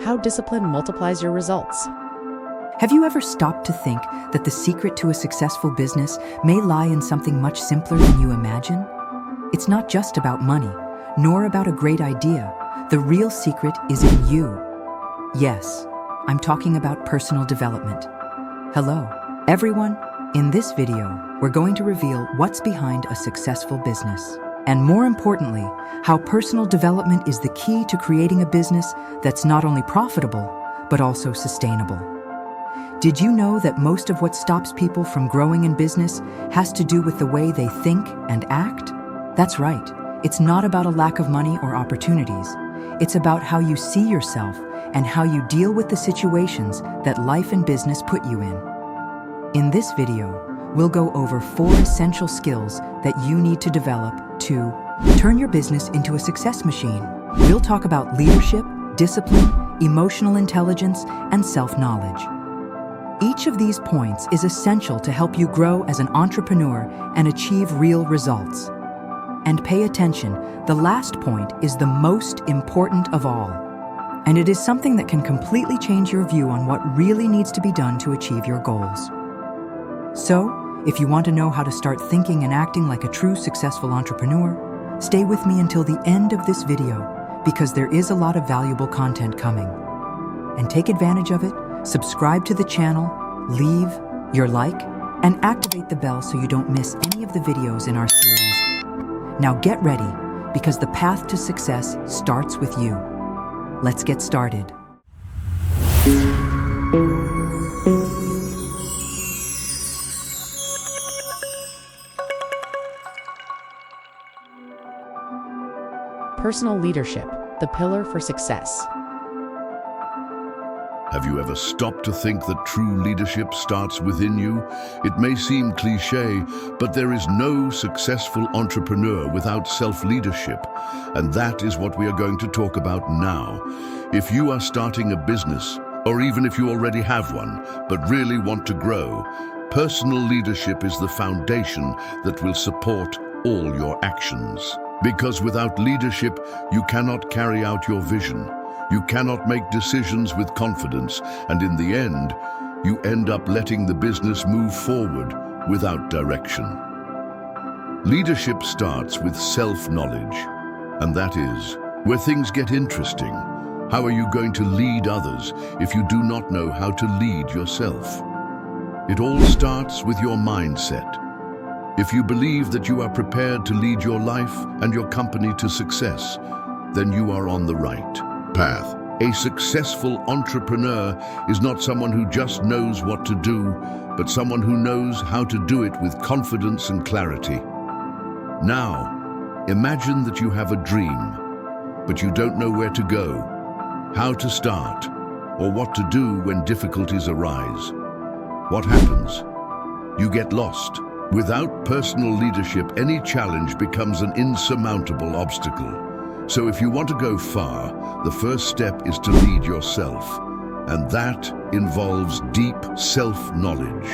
how discipline multiplies your results. Have you ever stopped to think that the secret to a successful business may lie in something much simpler than you imagine? It's not just about money, nor about a great idea. The real secret is in you. Yes, I'm talking about personal development. Hello, everyone. In this video, we're going to reveal what's behind a successful business. And more importantly, how personal development is the key to creating a business that's not only profitable, but also sustainable. Did you know that most of what stops people from growing in business has to do with the way they think and act? That's right. It's not about a lack of money or opportunities. It's about how you see yourself and how you deal with the situations that life and business put you in. In this video, we'll go over 4 essential skills that you need to develop to turn your business into a success machine. We'll talk about leadership, discipline, emotional intelligence, and self-knowledge. Each of these points is essential to help you grow as an entrepreneur and achieve real results. And pay attention, the last point is the most important of all. And it is something that can completely change your view on what really needs to be done to achieve your goals. So, if you want to know how to start thinking and acting like a true successful entrepreneur, stay with me until the end of this video, because there is a lot of valuable content coming. And take advantage of it, subscribe to the channel, leave your like, and activate the bell so you don't miss any of the videos in our series. Now get ready, because the path to success starts with you. Let's get started. Personal leadership, the pillar for success. Have you ever stopped to think that true leadership starts within you? It may seem cliché, but there is no successful entrepreneur without self-leadership, and that is what we are going to talk about now. If you are starting a business, or even if you already have one, but really want to grow, personal leadership is the foundation that will support all your actions. Because without leadership, you cannot carry out your vision. You cannot make decisions with confidence, and in the end, you end up letting the business move forward without direction. Leadership starts with self-knowledge, and that is where things get interesting. How are you going to lead others if you do not know how to lead yourself? It all starts with your mindset. If you believe that you are prepared to lead your life and your company to success, then you are on the right path. A successful entrepreneur is not someone who just knows what to do, but someone who knows how to do it with confidence and clarity. Now, imagine that you have a dream, but you don't know where to go, how to start, or what to do when difficulties arise. What happens? You get lost. Without personal leadership, any challenge becomes an insurmountable obstacle. So if you want to go far, the first step is to lead yourself, and that involves deep self-knowledge.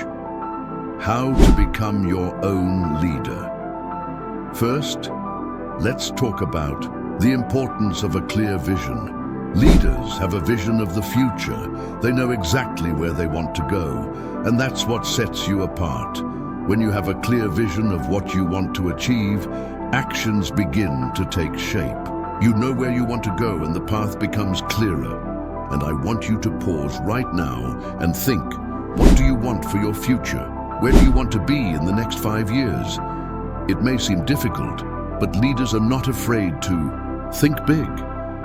How to become your own leader. First, let's talk about the importance of a clear vision. Leaders have a vision of the future. They know exactly where they want to go, and that's what sets you apart. When you have a clear vision of what you want to achieve, actions begin to take shape. You know where you want to go and the path becomes clearer. And I want you to pause right now and think, what do you want for your future? Where do you want to be in the next 5 years? It may seem difficult, but leaders are not afraid to think big.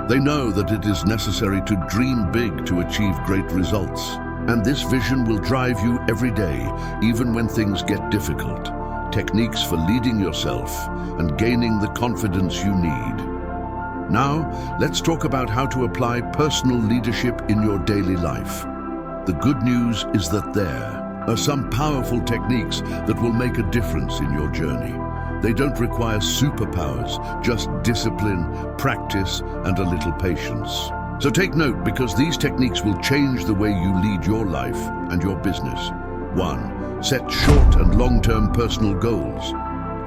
They know that it is necessary to dream big to achieve great results. And this vision will drive you every day, even when things get difficult. Techniques for leading yourself and gaining the confidence you need. Now, let's talk about how to apply personal leadership in your daily life. The good news is that there are some powerful techniques that will make a difference in your journey. They don't require superpowers, just discipline, practice, and a little patience. So take note, because these techniques will change the way you lead your life and your business. 1. Set short and long-term personal goals.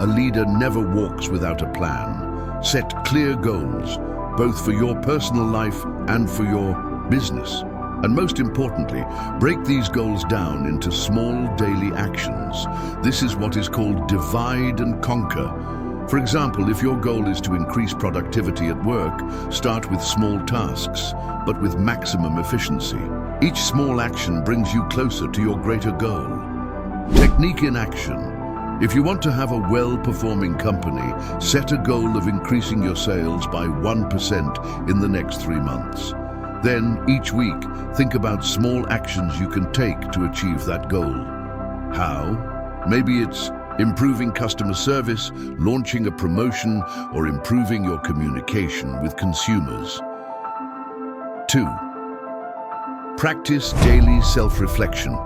A leader never walks without a plan. Set clear goals, both for your personal life and for your business. And most importantly, break these goals down into small daily actions. This is what is called divide and conquer. For example, if your goal is to increase productivity at work, start with small tasks, but with maximum efficiency. Each small action brings you closer to your greater goal. Technique in action. If you want to have a well-performing company, set a goal of increasing your sales by 1% in the next 3 months. Then, each week, think about small actions you can take to achieve that goal. How? Maybe it's improving customer service, launching a promotion, or improving your communication with consumers. 2. Practice daily self-reflection.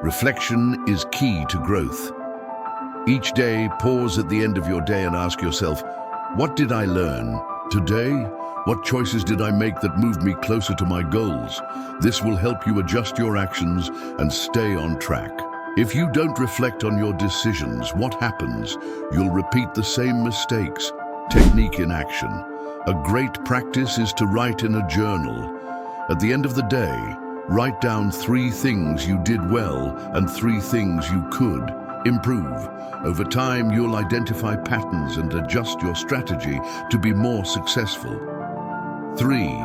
Reflection is key to growth. Each day, pause at the end of your day and ask yourself, what did I learn today? What choices did I make that moved me closer to my goals? This will help you adjust your actions and stay on track. If you don't reflect on your decisions, what happens? You'll repeat the same mistakes. Technique in action. A great practice is to write in a journal. At the end of the day, write down 3 things you did well and 3 things you could improve. Over time, you'll identify patterns and adjust your strategy to be more successful. 3.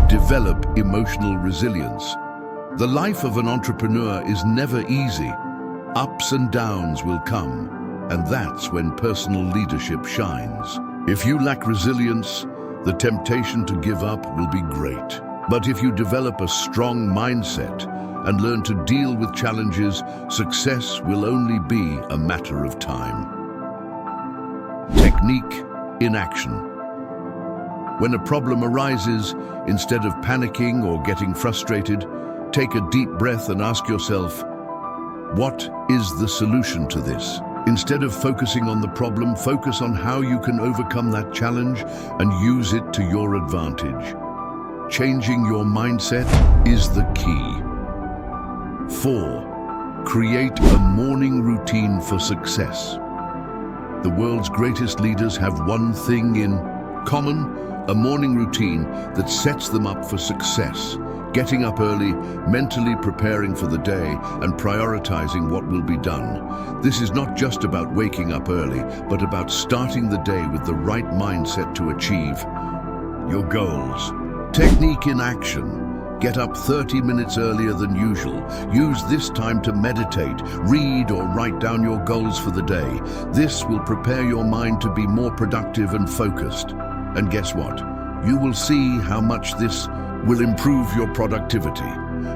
Develop emotional resilience. The life of an entrepreneur is never easy. Ups and downs will come, and that's when personal leadership shines. If you lack resilience, the temptation to give up will be great. But if you develop a strong mindset and learn to deal with challenges, success will only be a matter of time. Technique in action. When a problem arises, instead of panicking or getting frustrated, take a deep breath and ask yourself, what is the solution to this? Instead of focusing on the problem, focus on how you can overcome that challenge and use it to your advantage. Changing your mindset is the key. 4. Create a morning routine for success. The world's greatest leaders have one thing in common, a morning routine that sets them up for success. Getting up early, mentally preparing for the day, and prioritizing what will be done. This is not just about waking up early, but about starting the day with the right mindset to achieve your goals. Technique in action. Get up 30 minutes earlier than usual. Use this time to meditate, read, or write down your goals for the day. This will prepare your mind to be more productive and focused. And guess what? You will see how much this will improve your productivity.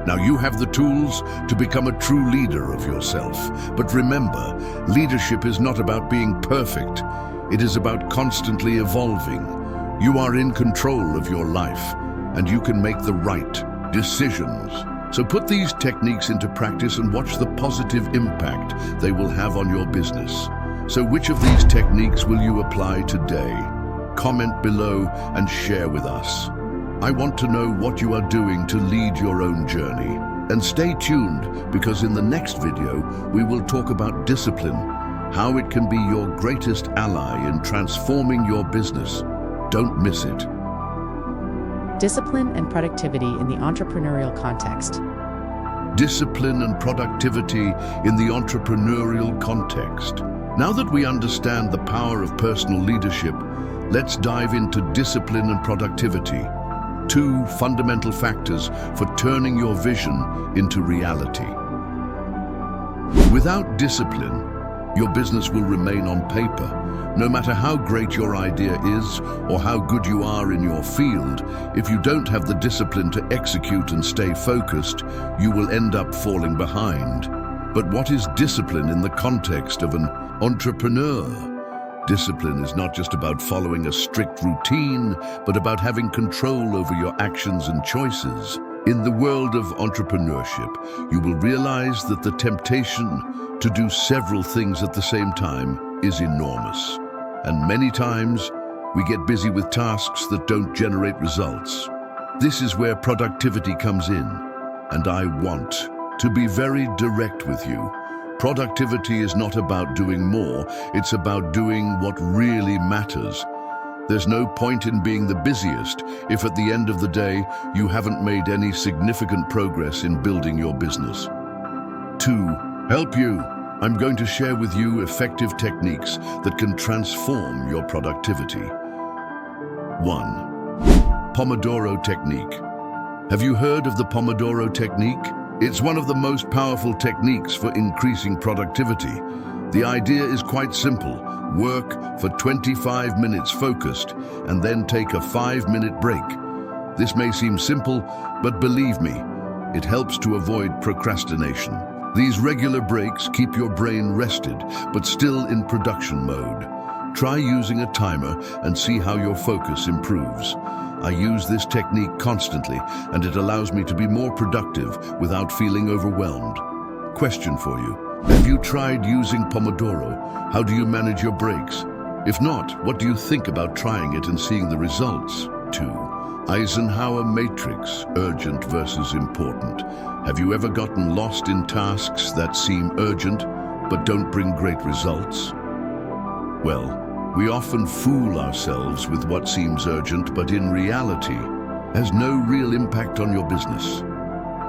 Now you have the tools to become a true leader of yourself. But remember, leadership is not about being perfect. It is about constantly evolving. You are in control of your life, and you can make the right decisions. So put these techniques into practice and watch the positive impact they will have on your business. So which of these techniques will you apply today? Comment below and share with us. I want to know what you are doing to lead your own journey. And stay tuned, because in the next video, we will talk about discipline, how it can be your greatest ally in transforming your business. Don't miss it. Discipline and productivity in the entrepreneurial context. Discipline and productivity in the entrepreneurial context. Now that we understand the power of personal leadership, let's dive into discipline and productivity. 2 fundamental factors for turning your vision into reality. Without discipline, your business will remain on paper. No matter how great your idea is or how good you are in your field, if you don't have the discipline to execute and stay focused, you will end up falling behind. But what is discipline in the context of an entrepreneur? Discipline is not just about following a strict routine, but about having control over your actions and choices. In the world of entrepreneurship, you will realize that the temptation to do several things at the same time is enormous. And many times, we get busy with tasks that don't generate results. This is where productivity comes in, and I want to be very direct with you. Productivity is not about doing more, it's about doing what really matters. There's no point in being the busiest if at the end of the day you haven't made any significant progress in building your business. To help you, I'm going to share with you effective techniques that can transform your productivity. 1. Pomodoro Technique. Have you heard of the Pomodoro Technique? It's one of the most powerful techniques for increasing productivity. The idea is quite simple. Work for 25 minutes focused and then take a 5-minute break. This may seem simple, but believe me, it helps to avoid procrastination. These regular breaks keep your brain rested, but still in production mode. Try using a timer and see how your focus improves. I use this technique constantly, and it allows me to be more productive without feeling overwhelmed. Question for you. Have you tried using Pomodoro? How do you manage your breaks? If not, what do you think about trying it and seeing the results? 2. Eisenhower Matrix, urgent versus important. Have you ever gotten lost in tasks that seem urgent but don't bring great results? Well, we often fool ourselves with what seems urgent but in reality has no real impact on your business.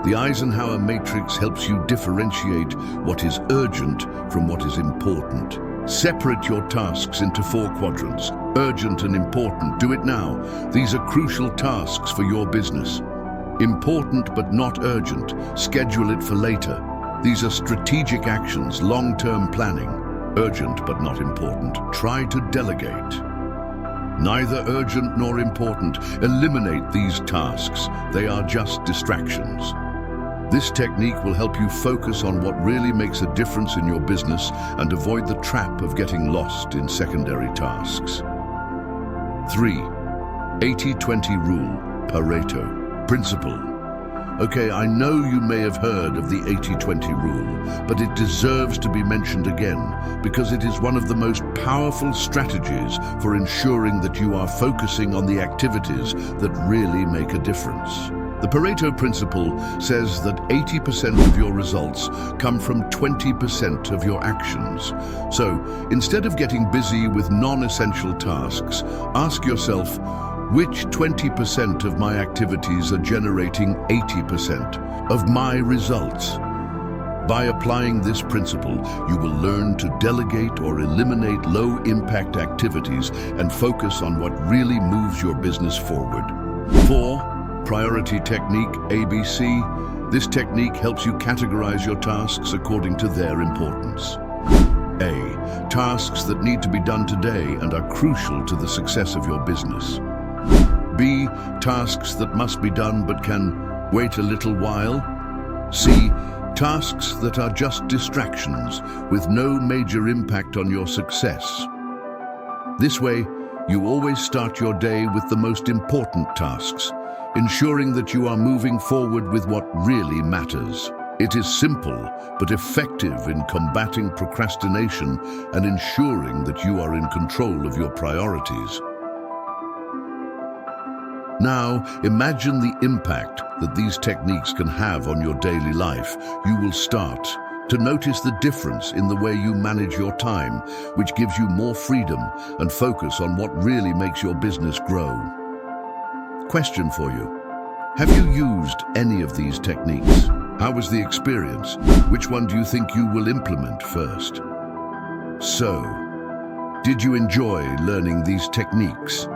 The Eisenhower Matrix helps you differentiate what is urgent from what is important. Separate your tasks into 4 quadrants. Urgent and important, do it now. These are crucial tasks for your business. Important but not urgent, schedule it for later. These are strategic actions, long-term planning. Urgent but not important, try to delegate. Neither urgent nor important, eliminate these tasks. They are just distractions. This technique will help you focus on what really makes a difference in your business and avoid the trap of getting lost in secondary tasks. 3. 80-20 rule, Pareto principle. Okay, I know you may have heard of the 80-20 rule, but it deserves to be mentioned again because it is one of the most powerful strategies for ensuring that you are focusing on the activities that really make a difference. The Pareto principle says that 80% of your results come from 20% of your actions. So, instead of getting busy with non-essential tasks, ask yourself, which 20% of my activities are generating 80% of my results? By applying this principle, you will learn to delegate or eliminate low-impact activities and focus on what really moves your business forward. 4. Priority Technique, ABC. This technique helps you categorize your tasks according to their importance. A. Tasks that need to be done today and are crucial to the success of your business. B. Tasks that must be done but can wait a little while. C. Tasks that are just distractions with no major impact on your success. This way, you always start your day with the most important tasks, ensuring that you are moving forward with what really matters. It is simple but effective in combating procrastination and ensuring that you are in control of your priorities. Now, imagine the impact that these techniques can have on your daily life. You will start to notice the difference in the way you manage your time, which gives you more freedom and focus on what really makes your business grow. Question for you. Have you used any of these techniques? How was the experience? Which one do you think you will implement first? So, did you enjoy learning these techniques?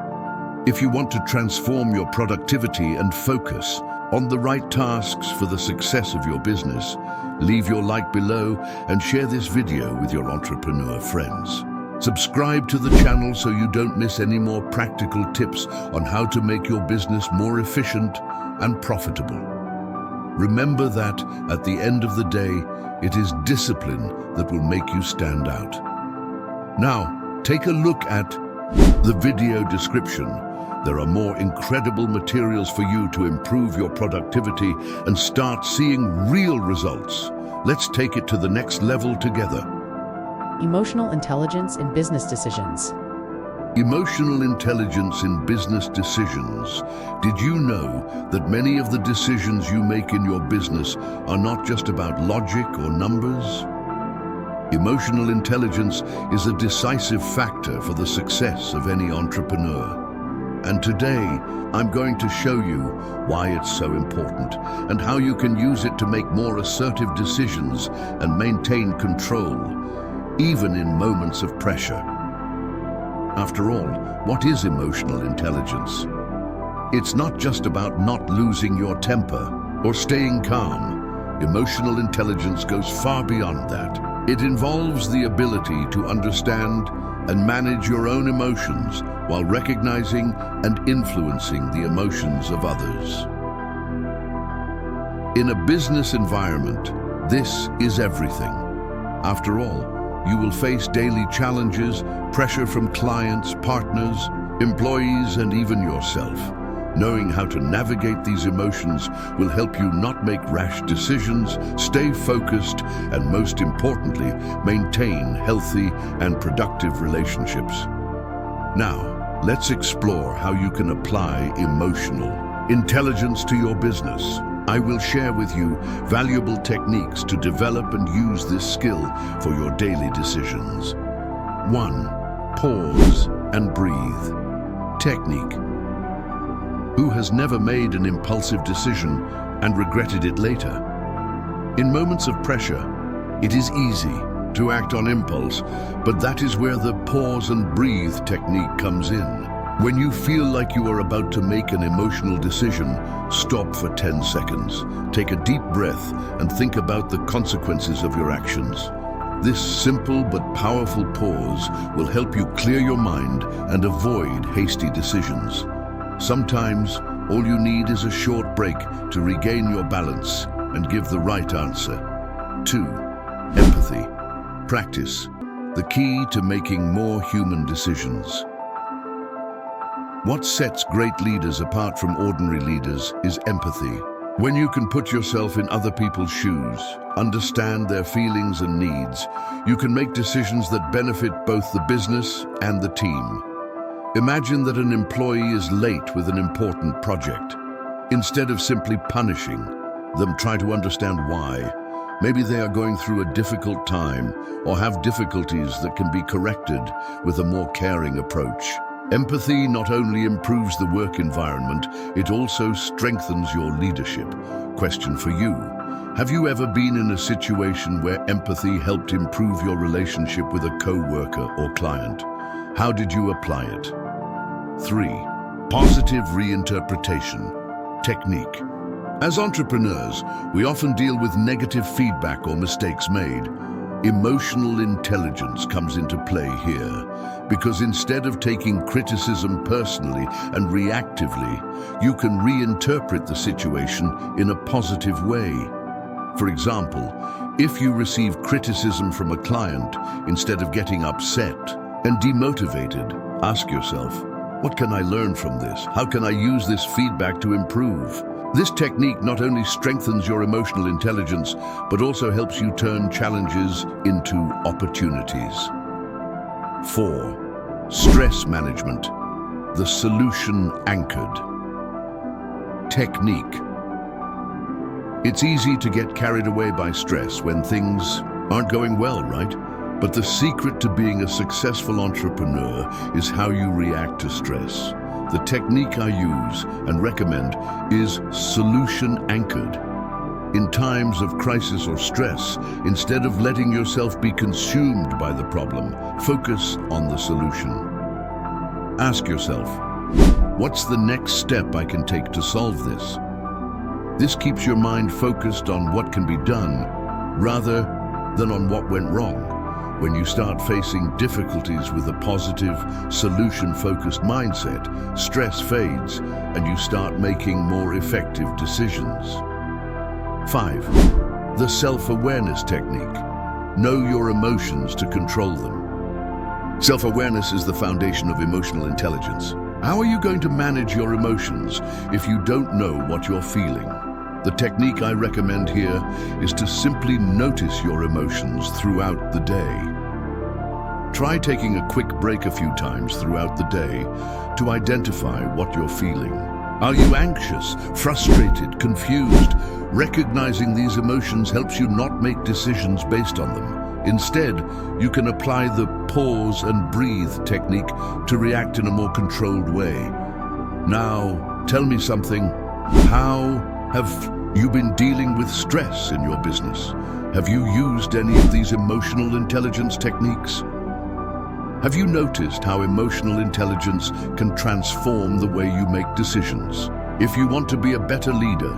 If you want to transform your productivity and focus on the right tasks for the success of your business, leave your like below and share this video with your entrepreneur friends. Subscribe to the channel so you don't miss any more practical tips on how to make your business more efficient and profitable. Remember that at the end of the day, it is discipline that will make you stand out. Now, take a look at the video description. There are more incredible materials for you to improve your productivity and start seeing real results. Let's take it to the next level together. Emotional intelligence in business decisions. Emotional intelligence in business decisions. Did you know that many of the decisions you make in your business are not just about logic or numbers? Emotional intelligence is a decisive factor for the success of any entrepreneur. And today, I'm going to show you why it's so important and how you can use it to make more assertive decisions and maintain control, even in moments of pressure. After all, what is emotional intelligence? It's not just about not losing your temper or staying calm. Emotional intelligence goes far beyond that. It involves the ability to understand and manage your own emotions while recognizing and influencing the emotions of others. In a business environment, this is everything. After all, you will face daily challenges, pressure from clients, partners, employees, and even yourself. Knowing how to navigate these emotions will help you not make rash decisions, stay focused, and most importantly, maintain healthy and productive relationships. Now, let's explore how you can apply emotional intelligence to your business. I will share with you valuable techniques to develop and use this skill for your daily decisions. 1. Pause and breathe. Technique. Who has never made an impulsive decision and regretted it later? In moments of pressure, it is easy to act on impulse, but that is where the pause and breathe technique comes in. When you feel like you are about to make an emotional decision, stop for 10 seconds. Take a deep breath and think about the consequences of your actions. This simple but powerful pause will help you clear your mind and avoid hasty decisions. Sometimes, all you need is a short break to regain your balance and give the right answer. 2. Empathy. Practice. The key to making more human decisions. What sets great leaders apart from ordinary leaders is empathy. When you can put yourself in other people's shoes, understand their feelings and needs, you can make decisions that benefit both the business and the team. Imagine that an employee is late with an important project. Instead of simply punishing them, try to understand why. Maybe they are going through a difficult time or have difficulties that can be corrected with a more caring approach. Empathy not only improves the work environment, it also strengthens your leadership. Question for you. Have you ever been in a situation where empathy helped improve your relationship with a co-worker or client? How did you apply it? 3. Positive reinterpretation. Technique. As entrepreneurs, we often deal with negative feedback or mistakes made. Emotional intelligence comes into play here, because instead of taking criticism personally and reactively, you can reinterpret the situation in a positive way. For example, if you receive criticism from a client, instead of getting upset and demotivated, ask yourself, what can I learn from this? How can I use this feedback to improve? This technique not only strengthens your emotional intelligence, but also helps you turn challenges into opportunities. 4. Stress management. The solution anchored. Technique. It's easy to get carried away by stress when things aren't going well, right? But the secret to being a successful entrepreneur is how you react to stress. The technique I use and recommend is solution anchored. In times of crisis or stress, instead of letting yourself be consumed by the problem, focus on the solution. Ask yourself, what's the next step I can take to solve this? This keeps your mind focused on what can be done rather than on what went wrong. When you start facing difficulties with a positive, solution-focused mindset, stress fades and you start making more effective decisions. 5. The self-awareness technique. Know your emotions to control them. Self-awareness is the foundation of emotional intelligence. How are you going to manage your emotions if you don't know what you're feeling? The technique I recommend here is to simply notice your emotions throughout the day. Try taking a quick break a few times throughout the day to identify what you're feeling. Are you anxious, frustrated, confused? Recognizing these emotions helps you not make decisions based on them. Instead, you can apply the pause and breathe technique to react in a more controlled way. Now, tell me something. How have you been dealing with stress in your business? Have you used any of these emotional intelligence techniques? Have you noticed how emotional intelligence can transform the way you make decisions? If you want to be a better leader,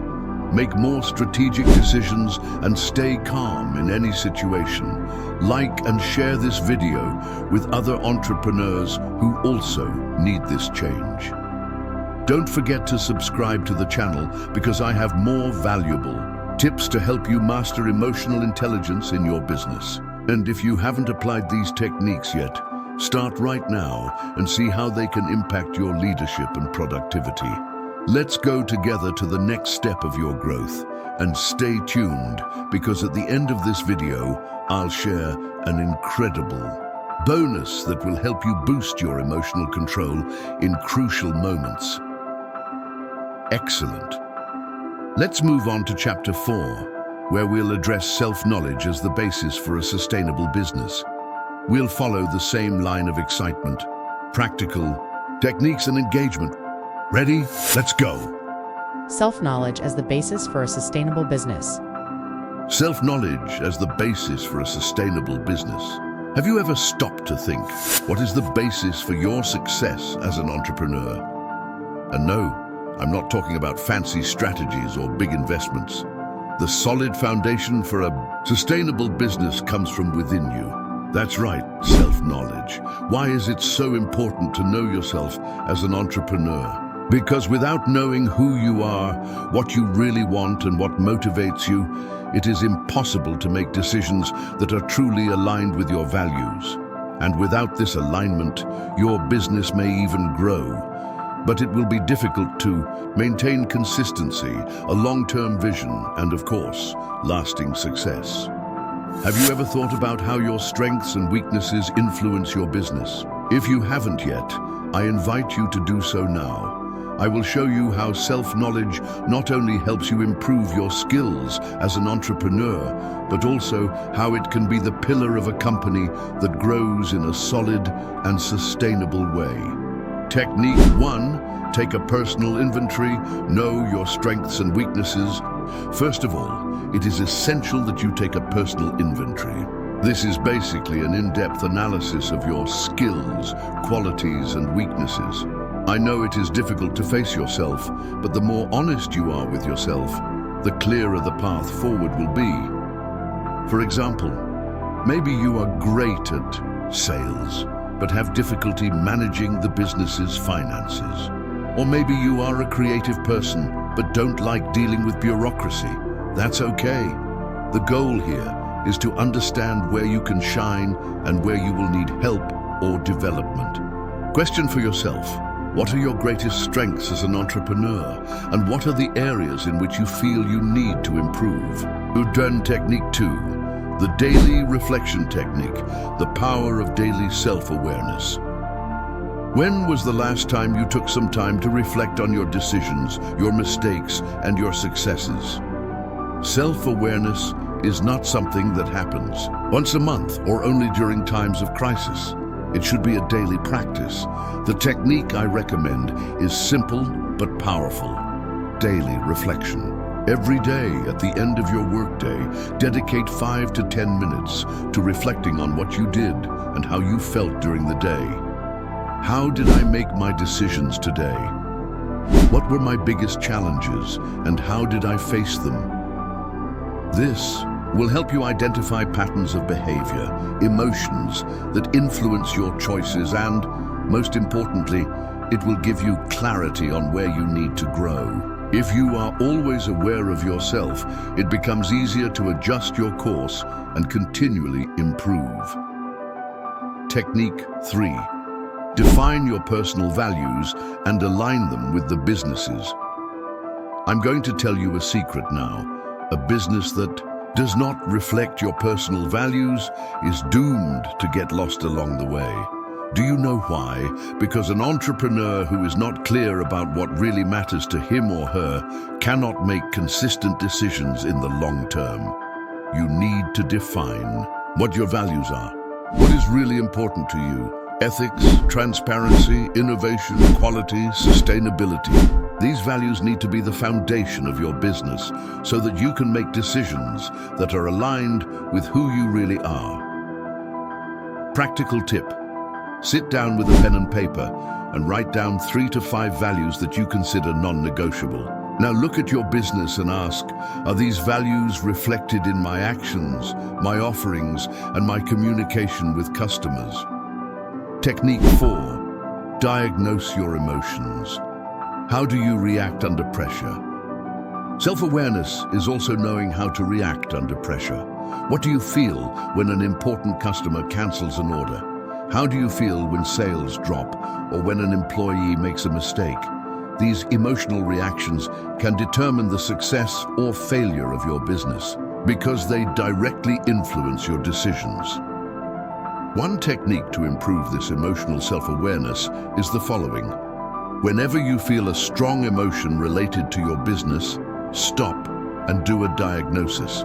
make more strategic decisions and stay calm in any situation, like and share this video with other entrepreneurs who also need this change. Don't forget to subscribe to the channel because I have more valuable tips to help you master emotional intelligence in your business. And if you haven't applied these techniques yet, start right now and see how they can impact your leadership and productivity. Let's go together to the next step of your growth, and stay tuned because at the end of this video, I'll share an incredible bonus that will help you boost your emotional control in crucial moments. Excellent. Let's move on to Chapter 4, where we'll address self-knowledge as the basis for a sustainable business. We'll follow the same line of excitement, practical techniques and engagement. Ready? Let's go. Self-knowledge as the basis for a sustainable business. Self-knowledge as the basis for a sustainable business. Have you ever stopped to think, what is the basis for your success as an entrepreneur? And no, I'm not talking about fancy strategies or big investments. The solid foundation for a sustainable business comes from within you. That's right, self-knowledge. Why is it so important to know yourself as an entrepreneur? Because without knowing who you are, what you really want, and what motivates you, it is impossible to make decisions that are truly aligned with your values. And without this alignment, your business may even grow, but it will be difficult to maintain consistency, a long-term vision, and of course, lasting success. Have you ever thought about how your strengths and weaknesses influence your business? If you haven't yet, I invite you to do so now. I will show you how self-knowledge not only helps you improve your skills as an entrepreneur, but also how it can be the pillar of a company that grows in a solid and sustainable way. Technique 1, take a personal inventory, know your strengths and weaknesses. First of all, it is essential that you take a personal inventory. This is basically an in-depth analysis of your skills, qualities, and weaknesses. I know it is difficult to face yourself, but the more honest you are with yourself, the clearer the path forward will be. For example, maybe you are great at sales, but have difficulty managing the business's finances. Or maybe you are a creative person, but don't like dealing with bureaucracy. That's okay. The goal here is to understand where you can shine and where you will need help or development. Question for yourself. What are your greatest strengths as an entrepreneur, and what are the areas in which you feel you need to improve? Udren Technique 2, the Daily Reflection Technique, the power of daily self-awareness. When was the last time you took some time to reflect on your decisions, your mistakes, and your successes? Self-awareness is not something that happens once a month or only during times of crisis. It should be a daily practice. The technique I recommend is simple but powerful. Daily reflection. Every day at the end of your workday, dedicate 5 to 10 minutes to reflecting on what you did and how you felt during the day. How did I make my decisions today? What were my biggest challenges and how did I face them? This will help you identify patterns of behavior, emotions that influence your choices, and, most importantly, it will give you clarity on where you need to grow. If you are always aware of yourself, it becomes easier to adjust your course and continually improve. Technique 3. Define your personal values and align them with the business's. I'm going to tell you a secret now. A business that does not reflect your personal values is doomed to get lost along the way. Do you know why? Because an entrepreneur who is not clear about what really matters to him or her cannot make consistent decisions in the long term. You need to define what your values are, what is really important to you. Ethics, transparency, innovation, quality, sustainability. These values need to be the foundation of your business so that you can make decisions that are aligned with who you really are. Practical tip. Sit down with a pen and paper and write down 3 to 5 values that you consider non-negotiable. Now look at your business and ask, are these values reflected in my actions, my offerings, and my communication with customers? Technique 4. Diagnose your emotions. How do you react under pressure? Self-awareness is also knowing how to react under pressure. What do you feel when an important customer cancels an order? How do you feel when sales drop or when an employee makes a mistake? These emotional reactions can determine the success or failure of your business because they directly influence your decisions. One technique to improve this emotional self-awareness is the following. Whenever you feel a strong emotion related to your business, stop and do a diagnosis.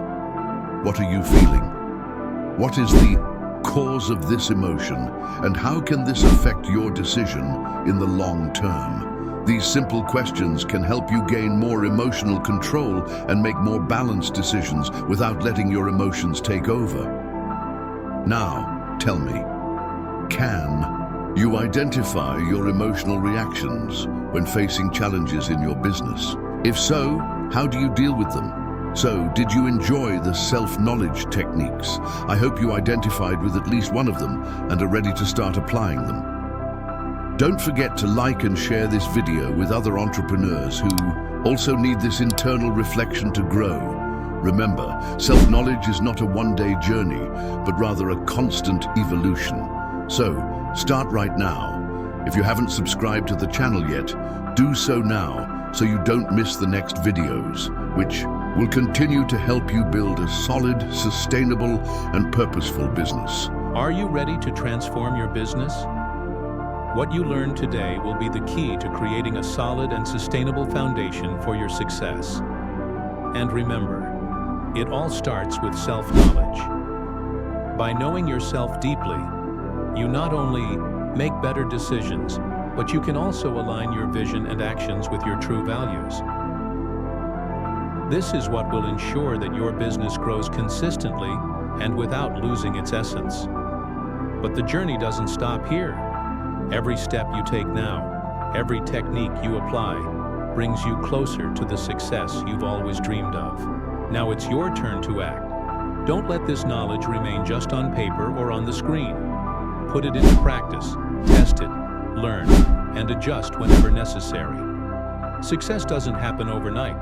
What are you feeling? What is the cause of this emotion, and how can this affect your decision in the long term? These simple questions can help you gain more emotional control and make more balanced decisions without letting your emotions take over. Now, tell me, can you identify your emotional reactions when facing challenges in your business? If so, how do you deal with them? So, did you enjoy the self-knowledge techniques? I hope you identified with at least one of them and are ready to start applying them. Don't forget to like and share this video with other entrepreneurs who also need this internal reflection to grow. Remember, self-knowledge is not a one-day journey, but rather a constant evolution. So, start right now. If you haven't subscribed to the channel yet, do so now so you don't miss the next videos, which will continue to help you build a solid, sustainable, and purposeful business. Are you ready to transform your business? What you learn today will be the key to creating a solid and sustainable foundation for your success. And remember, it all starts with self-knowledge. By knowing yourself deeply, you not only make better decisions, but you can also align your vision and actions with your true values. This is what will ensure that your business grows consistently and without losing its essence. But the journey doesn't stop here. Every step you take now, every technique you apply, brings you closer to the success you've always dreamed of. Now it's your turn to act. Don't let this knowledge remain just on paper or on the screen. Put it into practice, test it, learn, and adjust whenever necessary. Success doesn't happen overnight,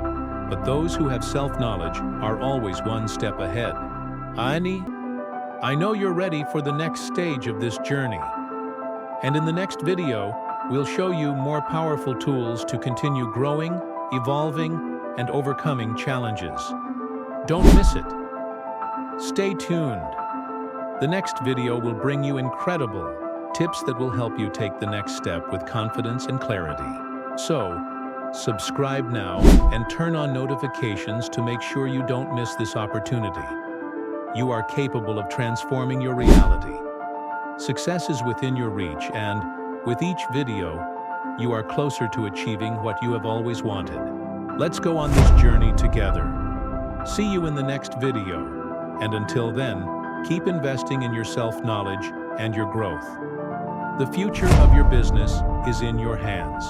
but those who have self-knowledge are always one step ahead. Ani, I know you're ready for the next stage of this journey. And in the next video, we'll show you more powerful tools to continue growing, evolving, and overcoming challenges. Don't miss it. Stay tuned. The next video will bring you incredible tips that will help you take the next step with confidence and clarity. So, subscribe now and turn on notifications to make sure you don't miss this opportunity. You are capable of transforming your reality. Success is within your reach, and with each video, you are closer to achieving what you have always wanted. Let's go on this journey together. See you in the next video, and until then, keep investing in your self-knowledge and your growth. The future of your business is in your hands.